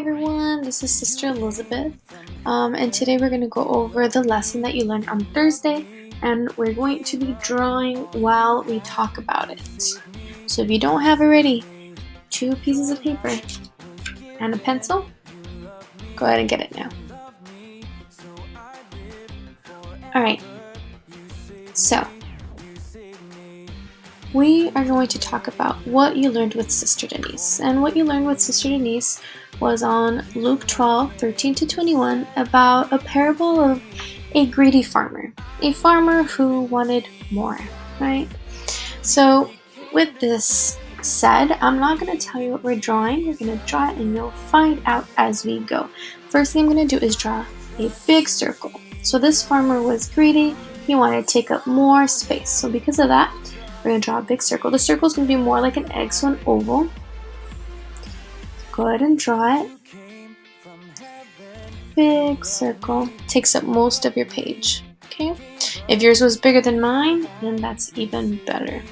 everyone, this is Sister Elizabeth, and today we're going to go over the lesson that you learned on Thursday, and we're going to be drawing while we talk about it. So if you don't have already 2 pieces of paper and a pencil, go ahead and get it now. Alright, so we are going to talk about what you learned with Sister Denise. And what you learned with Sister Denise was on Luke 12:13-21 about a parable of a greedy farmer. A farmer who wanted more, right? So with this said, I'm not going to tell you what we're drawing. We're going to draw it and you'll find out as we go. First thing I'm going to do is draw a big circle. So this farmer was greedy. He wanted to take up more space. So because of that, we're going to draw a big circle. The circle is going to be more like an egg, so an oval. Go ahead and draw it. Big circle. Takes up most of your page. Okay? If yours was bigger than mine, then that's even better.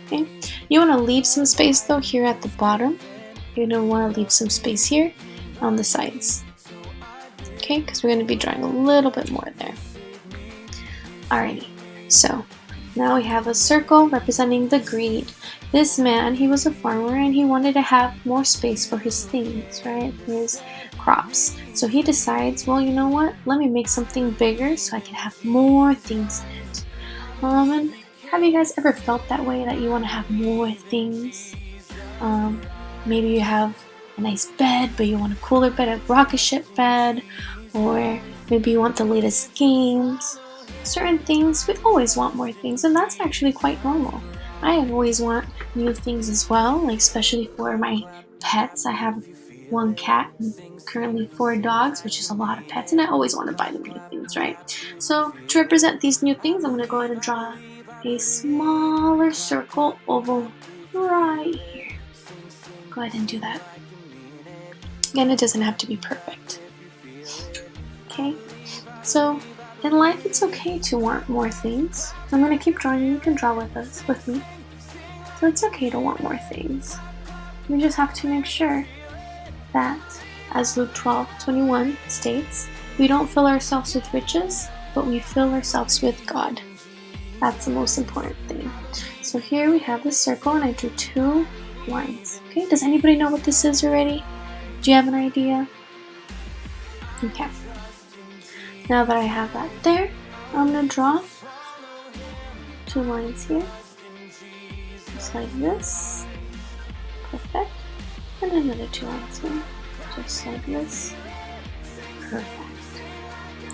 Okay? You want to leave some space though here at the bottom. You're going to want to leave some space here on the sides. Okay? Because we're going to be drawing a little bit more there. Alrighty. So now we have a circle representing the greed. This man, he was a farmer and he wanted to have more space for his things, right? For his crops. So he decides, well, you know what? Let me make something bigger so I can have more things in it. And have you guys ever felt that way, that you want to have more things? Maybe you have a nice bed, but you want a cooler bed, a rocket ship bed, or maybe you want the latest games. Certain things, we always want more things, and that's actually quite normal. I always want new things as well, like especially for my pets. I have 1 cat and currently 4 dogs, which is a lot of pets, and I always want to buy them new things, right? So to represent these new things, I'm going to go ahead and draw a smaller circle oval right here. Go ahead and do that. Again, it doesn't have to be perfect. Okay, so in life, it's okay to want more things. I'm going to keep drawing and you can draw with me. So it's okay to want more things. We just have to make sure that, as Luke 12:21 states, we don't fill ourselves with riches, but we fill ourselves with God. That's the most important thing. So here we have this circle and I drew 2 lines. Okay, does anybody know what this is already? Do you have an idea? Okay. Now that I have that there, I'm going to draw 2 lines here, just like this. Perfect. And another 2 lines here, just like this. Perfect.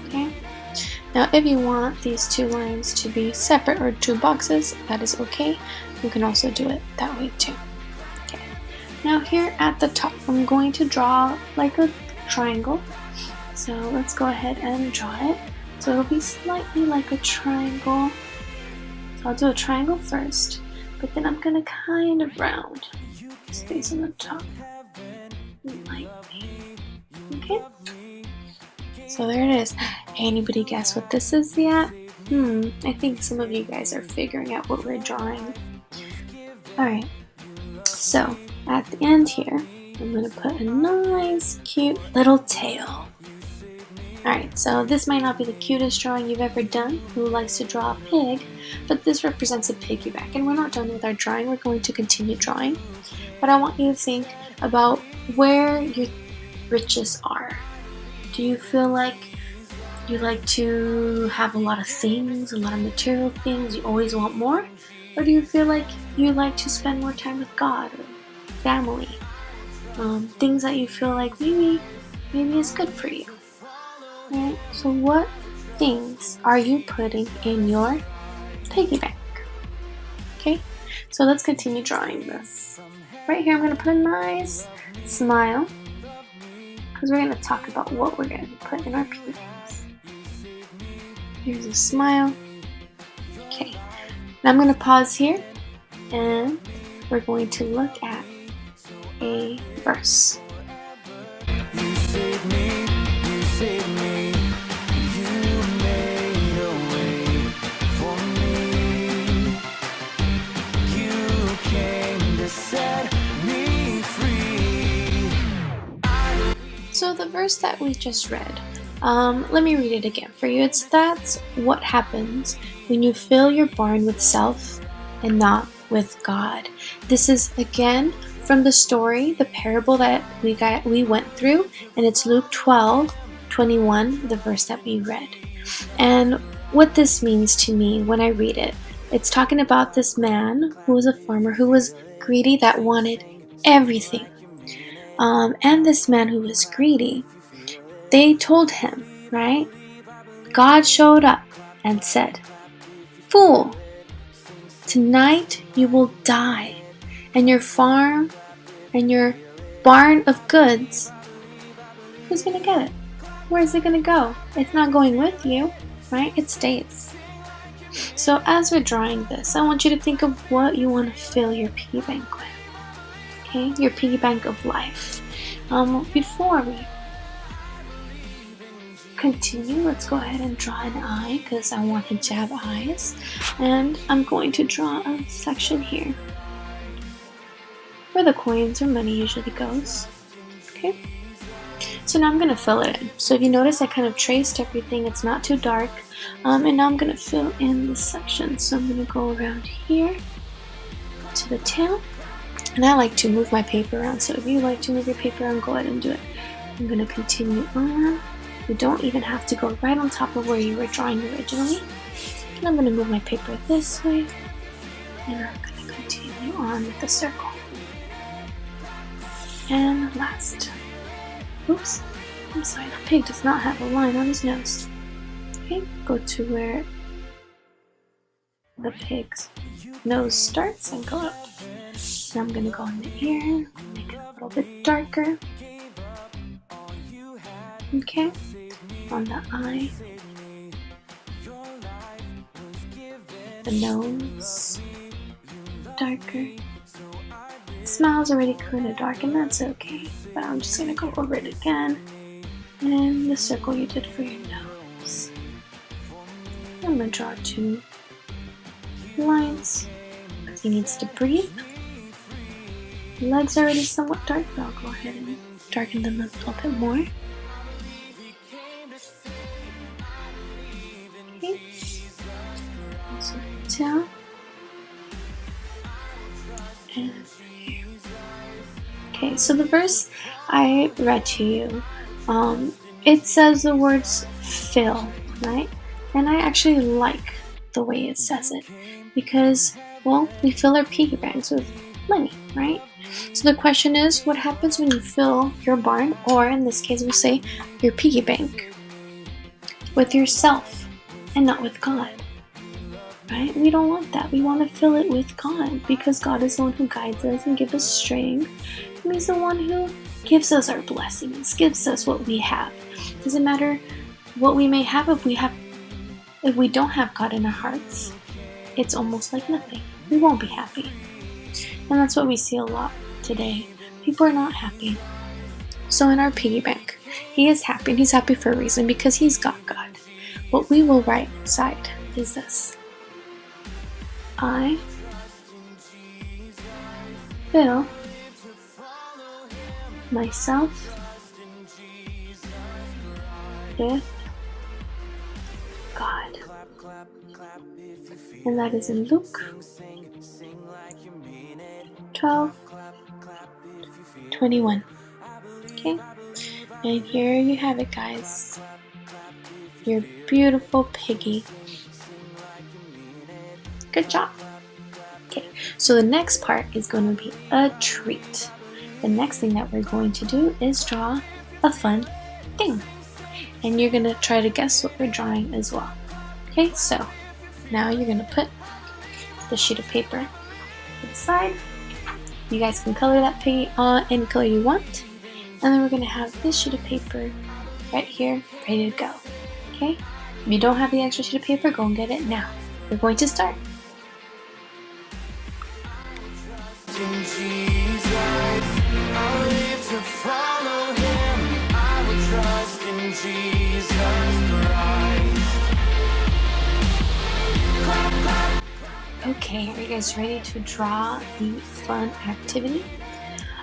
Okay. Now if you want these 2 lines to be separate, or 2 boxes, that is okay. You can also do it that way too. Okay. Now here at the top, I'm going to draw like a triangle. So let's go ahead and draw it. So it'll be slightly like a triangle. So I'll do a triangle first, but then I'm gonna kind of round space on the top. Lightly. Okay? So there it is. Anybody guess what this is yet? I think some of you guys are figuring out what we're drawing. Alright. So at the end here, I'm gonna put a nice, cute little tail. Alright, so this might not be the cutest drawing you've ever done. Who likes to draw a pig? But this represents a piggyback. And we're not done with our drawing. We're going to continue drawing. But I want you to think about where your riches are. Do you feel like you like to have a lot of things, a lot of material things, you always want more? Or do you feel like you like to spend more time with God or family? Things that you feel like maybe is good for you. Right, so what things are you putting in your piggy bank? Okay, so let's continue drawing this. Right here, I'm going to put a nice smile, because we're going to talk about what we're going to put in our piggy banks. Here's a smile. Okay, now I'm going to pause here, and we're going to look at a verse. You saved me, you saved me. Set me free. So the verse that we just read, let me read it again for you. That's what happens when you fill your barn with self and not with God. This is again from the story, the parable that we went through, and it's Luke 12:21, the verse that we read. And what this means to me when I read it, it's talking about this man who was a farmer who was greedy, that wanted everything. And this man who was greedy, they told him, right? God showed up and said, "Fool, tonight you will die, and your farm and your barn of goods, who's going to get it? Where's it going to go? It's not going with you, right? It stays." So as we're drawing this, I want you to think of what you want to fill your piggy bank with. Okay, your piggy bank of life. Before we continue, let's go ahead and draw an eye because I want him to have eyes. And I'm going to draw a section here where the coins or money usually goes. Okay, so now I'm going to fill it in. So if you notice, I kind of traced everything. It's not too dark. And now I'm going to fill in this section. So I'm going to go around here to the tail. And I like to move my paper around. So if you like to move your paper around, go ahead and do it. I'm going to continue on. You don't even have to go right on top of where you were drawing originally. And I'm going to move my paper this way. And I'm going to continue on with the circle. And last. Oops. I'm sorry, the pig does not have a line on his nose. Okay, go to where the pig's nose starts and go up. Now I'm going to go in the ear, make it a little bit darker. Okay, on the eye, the nose, darker. The smile's already kind of dark, and that's okay, but I'm just going to go over it again. And the circle you did for your nose. I'm going to draw 2 lines because he needs to breathe. The legs are already somewhat dark, but I'll go ahead and darken them a little bit more. Okay. Also down. And here. Okay, so the verse I read to you, it says the words fill, right? And I actually like the way it says it because, well, we fill our piggy banks with money, right? So the question is, what happens when you fill your barn, or in this case we'll say your piggy bank, with yourself and not with God, right? We don't want that. We want to fill it with God because God is the one who guides us and gives us strength. And He's the one who gives us our blessings, gives us what we have. Doesn't matter what we may have if we don't have God in our hearts. It's almost like nothing. We won't be happy. And that's what we see a lot today. People are not happy. So in our piggy bank, he is happy, and he's happy for a reason because he's got God. What we will write inside is this: I fill myself with God. And that is in Luke 12:21. Okay? And here you have it, guys. Your beautiful piggy. Good job. Okay, so the next part is going to be a treat. The next thing that we're going to do is draw a fun thing. And you're going to try to guess what we're drawing as well. Okay, so now you're going to put the sheet of paper to the side. You guys can color that piggy any color you want. And then we're going to have this sheet of paper right here ready to go. Okay? If you don't have the extra sheet of paper, go and get it now. We're going to start. In Jesus, I'll live to follow Him. I will trust in Jesus Christ. Okay, are you guys ready to draw the fun activity?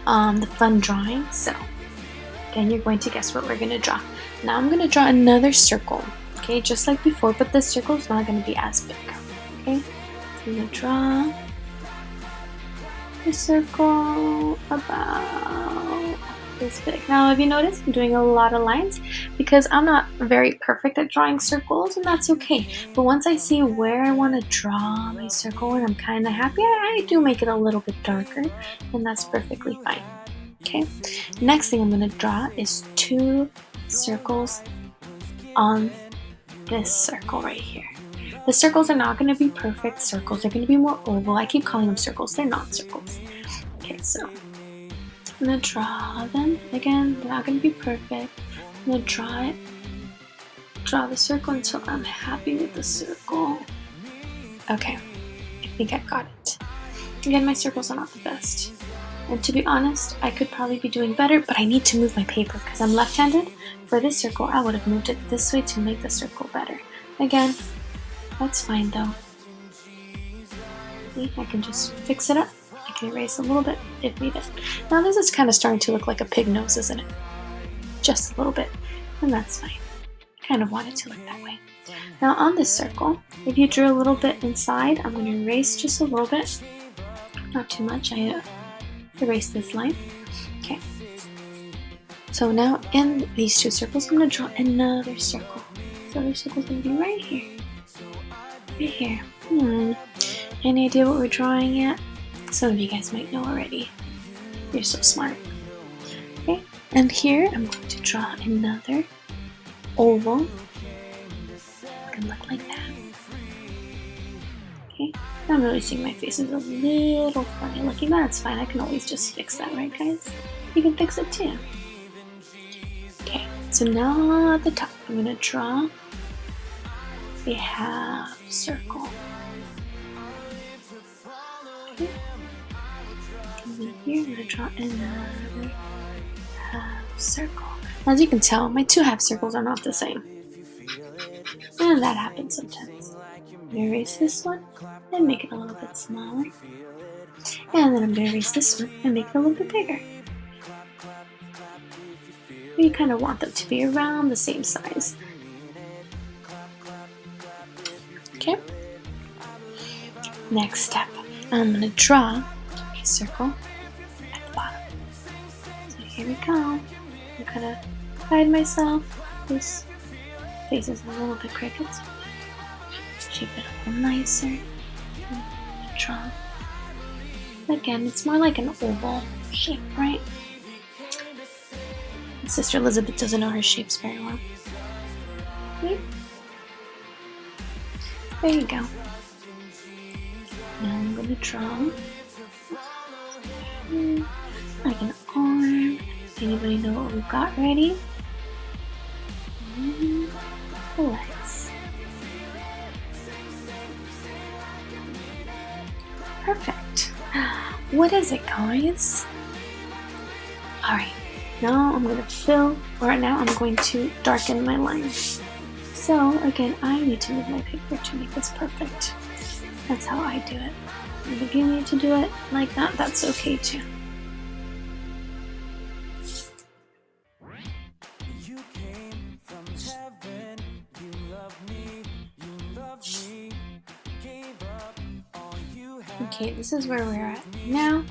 The fun drawing? So, Again, you're going to guess what we're going to draw. Now I'm going to draw another circle, okay, just like before, but this circle is not going to be as big, okay? So I'm going to draw a circle about this big. Now, if you notice, I'm doing a lot of lines because I'm not very perfect at drawing circles, and that's okay. But once I see where I want to draw my circle and I'm kind of happy, I do make it a little bit darker, and that's perfectly fine. Okay, next thing I'm going to draw is 2 circles on this circle right here. The circles are not going to be perfect circles. They're going to be more oval. I keep calling them circles. They're not circles. Okay, so I'm going to draw them. Again, they're not going to be perfect. I'm going to draw it. Draw the circle until I'm happy with the circle. Okay, I think I've got it. Again, my circles are not the best. And to be honest, I could probably be doing better, but I need to move my paper because I'm left-handed. For this circle, I would have moved it this way to make the circle better. Again, that's fine though. See, I can just fix it up. I can erase a little bit if needed. Now this is kind of starting to look like a pig nose, isn't it? Just a little bit, and that's fine. I kind of want it to look that way. Now on this circle, if you drew a little bit inside, I'm going to erase just a little bit. Not too much. I erase this line. Okay. So now in these 2 circles, I'm going to draw another circle. So the circle's going to be right here. Right here. Any idea what we're drawing yet? Some of you guys might know already. You're so smart. Okay. And here I'm going to draw another oval. It's going to look like that. Okay. I'm noticing my face is a little funny looking. That's fine. I can always just fix that, right, guys? You can fix it too. Okay, so now at the top, I'm going to draw a half circle. Okay. And then here, I'm going to draw another half circle. As you can tell, my 2 half circles are not the same. And that happens sometimes. I'm going to erase this one and make it a little bit smaller. And then I'm going to erase this one and make it a little bit bigger. You kind of want them to be around the same size. Okay. Next step, I'm going to draw a circle at the bottom. So here we go. I'm going to hide myself. This face is a little bit crooked. Shape it a little nicer. Draw. Again, it's more like an oval shape, right? My sister Elizabeth doesn't know her shapes very well. Okay. There you go. Now I'm going to draw like an arm. Anybody know what we've got ready? And the legs. Perfect. What is it, guys? Alright, now I'm going to darken my lines. So, again, I need to move my paper to make this perfect. That's how I do it. And if you need to do it like that, that's okay too. Okay, this is where we're at now.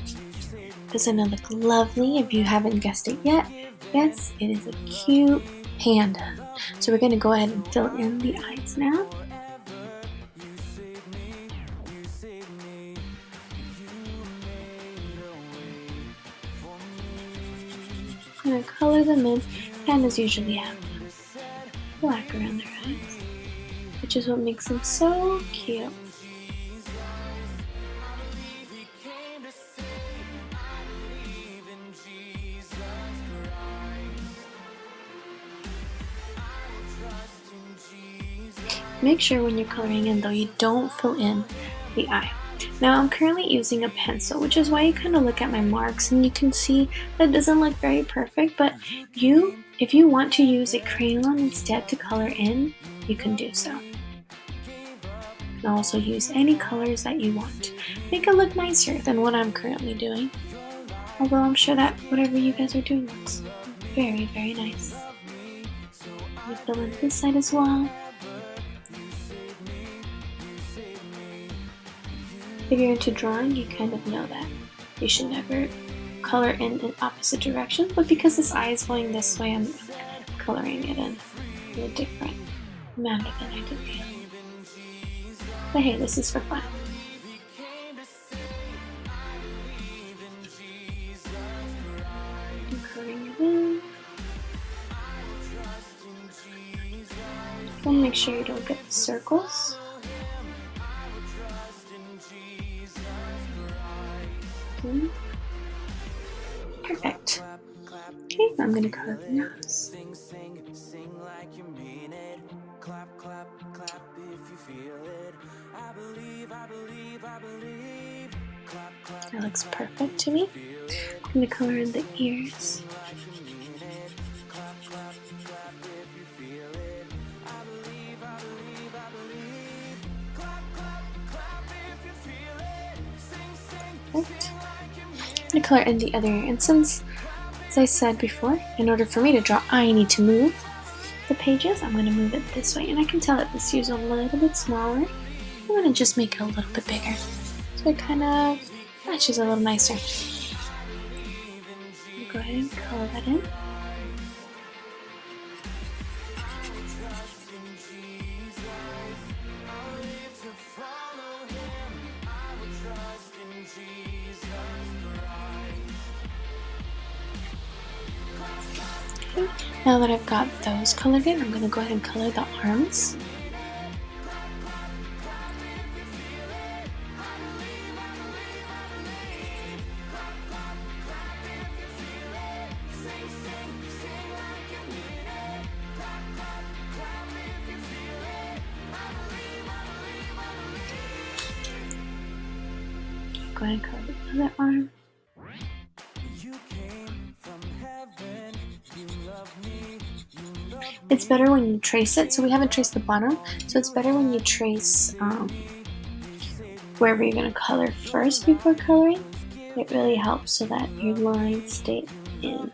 Does it look lovely? If you haven't guessed it yet, yes, it is a cute panda. So we're going to go ahead and fill in the eyes now. I'm going to color them in. Pandas usually have black around their eyes, which is what makes them so cute. Make sure when you're coloring in though, you don't fill in the eye. Now I'm currently using a pencil, which is why you kind of look at my marks and you can see that it doesn't look very perfect, but if you want to use a crayon instead to color in, you can do so. You can also use any colors that you want. Make it look nicer than what I'm currently doing. Although I'm sure that whatever you guys are doing looks Very, very nice. You fill in this side as well. If you're into drawing, you kind of know that you should never color in an opposite direction, but because this eye is going this way, I'm coloring it in a different manner than I did the other. But hey, this is for fun. I'm coloring it in. And make sure you don't get the circles. Okay. Perfect. Okay, now I'm going to color the nose. That looks perfect to me. I'm going to color in the ears. Perfect. I'm going to color in the other ear. And since, as I said before, in order for me to draw, I need to move the pages. I'm going to move it this way. And I can tell that this ear is a little bit smaller. I'm going to just make it a little bit bigger. So it kind of matches a little nicer. Go ahead and color that in. Okay. Now that I've got those colored in, I'm going to go ahead and color the arms. Go ahead and color the other arm. It's better when you trace it, so we haven't traced the bottom, so it's better when you trace wherever you're going to color first before coloring. It really helps so that your lines stay in.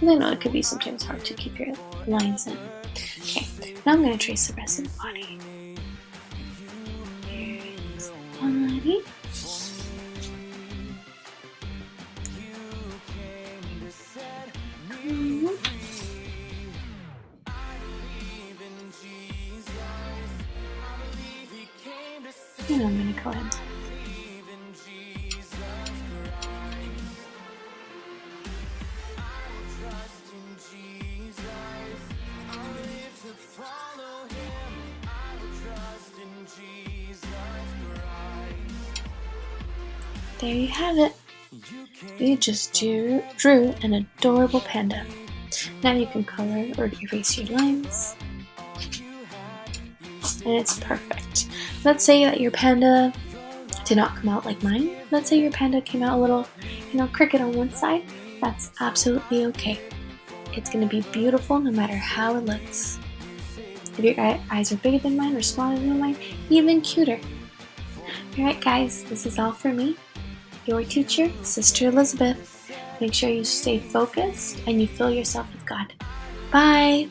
And I know it could be sometimes hard to keep your lines in. Okay, now I'm going to trace the rest of the body. Here's the body. And I'm going to go ahead. There you have it. You just drew an adorable panda. Now you can color or erase your lines. And it's perfect. Let's say that your panda did not come out like mine. Let's say your panda came out a little, crooked on one side. That's absolutely okay. It's going to be beautiful no matter how it looks. If your eyes are bigger than mine or smaller than mine, even cuter. Alright guys, this is all for me. Your teacher, Sister Elizabeth. Make sure you stay focused and you fill yourself with God. Bye!